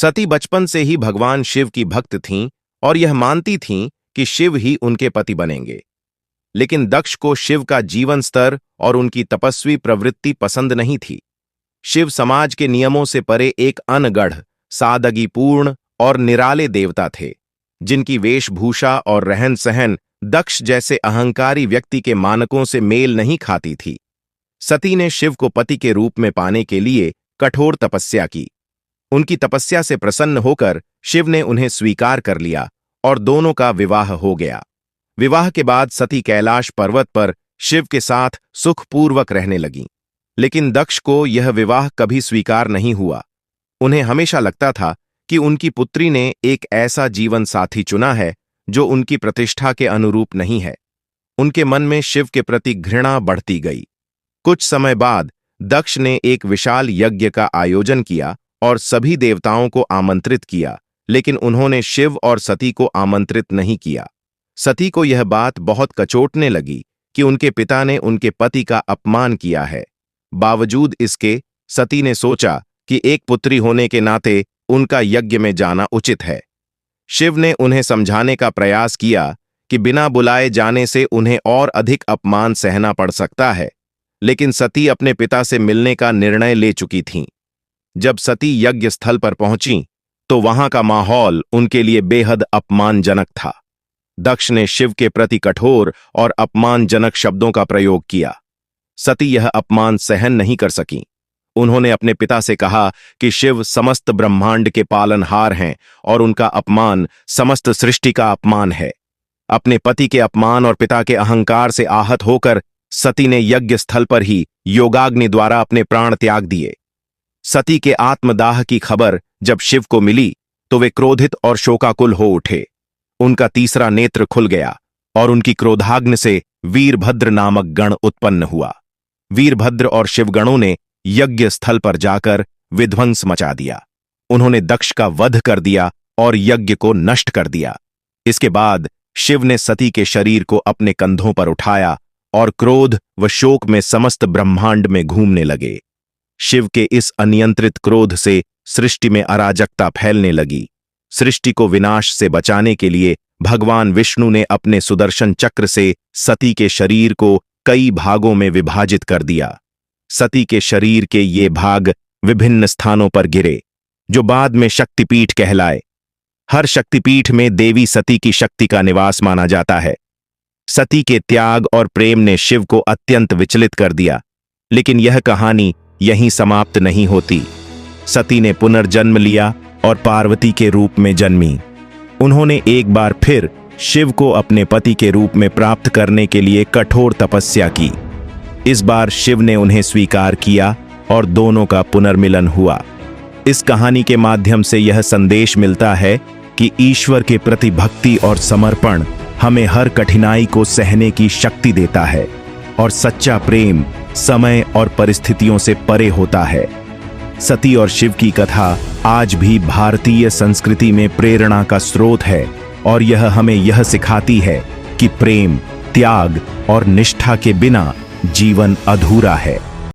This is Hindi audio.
सती बचपन से ही भगवान शिव की भक्त थीं और यह मानती थीं कि शिव ही उनके पति बनेंगे। लेकिन दक्ष को शिव का जीवन स्तर और उनकी तपस्वी प्रवृत्ति पसंद नहीं थी। शिव समाज के नियमों से परे एक अनगढ़, सादगीपूर्ण और निराले देवता थे, जिनकी वेशभूषा और रहन सहन दक्ष जैसे अहंकारी व्यक्ति के मानकों से मेल नहीं खाती थी। सती ने शिव को पति के रूप में पाने के लिए कठोर तपस्या की। उनकी तपस्या से प्रसन्न होकर शिव ने उन्हें स्वीकार कर लिया और दोनों का विवाह हो गया। विवाह के बाद सती कैलाश पर्वत पर शिव के साथ सुखपूर्वक रहने लगीं। लेकिन दक्ष को यह विवाह कभी स्वीकार नहीं हुआ। उन्हें हमेशा लगता था कि उनकी पुत्री ने एक ऐसा जीवन साथी चुना है जो उनकी प्रतिष्ठा के अनुरूप नहीं है। उनके मन में शिव के प्रति घृणा बढ़ती गई। कुछ समय बाद दक्ष ने एक विशाल यज्ञ का आयोजन किया और सभी देवताओं को आमंत्रित किया, लेकिन उन्होंने शिव और सती को आमंत्रित नहीं किया। सती को यह बात बहुत कचोटने लगी कि उनके पिता ने उनके पति का अपमान किया है। बावजूद इसके सती ने सोचा कि एक पुत्री होने के नाते उनका यज्ञ में जाना उचित है। शिव ने उन्हें समझाने का प्रयास किया कि बिना बुलाए जाने से उन्हें और अधिक अपमान सहना पड़ सकता है, लेकिन सती अपने पिता से मिलने का निर्णय ले चुकी थीं। जब सती यज्ञ स्थल पर पहुंची तो वहां का माहौल उनके लिए बेहद अपमानजनक था। दक्ष ने शिव के प्रति कठोर और अपमानजनक शब्दों का प्रयोग किया। सती यह अपमान सहन नहीं कर सकीं। उन्होंने अपने पिता से कहा कि शिव समस्त ब्रह्मांड के पालनहार हैं और उनका अपमान समस्त सृष्टि का अपमान है। अपने पति के अपमान और पिता के अहंकार से आहत होकर सती ने यज्ञ स्थल पर ही योगाग्नि द्वारा अपने प्राण त्याग दिए। सती के आत्मदाह की खबर जब शिव को मिली तो वे क्रोधित और शोकाकुल हो उठे। उनका तीसरा नेत्र खुल गया और उनकी क्रोधाग्नि से वीरभद्र नामक गण उत्पन्न हुआ। वीरभद्र और शिवगणों ने यज्ञ स्थल पर जाकर विध्वंस मचा दिया। उन्होंने दक्ष का वध कर दिया और यज्ञ को नष्ट कर दिया। इसके बाद शिव ने सती के शरीर को अपने कंधों पर उठाया और क्रोध व शोक में समस्त ब्रह्मांड में घूमने लगे। शिव के इस अनियंत्रित क्रोध से सृष्टि में अराजकता फैलने लगी। सृष्टि को विनाश से बचाने के लिए भगवान विष्णु ने अपने सुदर्शन चक्र से सती के शरीर को कई भागों में विभाजित कर दिया। सती के शरीर के ये भाग विभिन्न स्थानों पर गिरे, जो बाद में शक्तिपीठ कहलाए। हर शक्तिपीठ में देवी सती की शक्ति का निवास माना जाता है। सती के त्याग और प्रेम ने शिव को अत्यंत विचलित कर दिया। लेकिन यह कहानी यहीं समाप्त नहीं होती। सती ने पुनर्जन्म लिया और पार्वती के रूप में जन्मी। उन्होंने एक बार फिर शिव को अपने पति के रूप में प्राप्त करने के लिए कठोर तपस्या की। इस बार शिव ने उन्हें स्वीकार किया और दोनों का पुनर्मिलन हुआ। इस कहानी के माध्यम से यह संदेश मिलता है कि ईश्वर के प्रति भक्ति और समर्पण हमें हर कठिनाई को सहने की शक्ति देता है और सच्चा प्रेम समय और परिस्थितियों से परे होता है। सती और शिव की कथा आज भी भारतीय संस्कृति में प्रेरणा का स्रोत है और यह हमें यह सिखाती है कि प्रेम, त्याग और निष्ठा के बिना जीवन अधूरा है।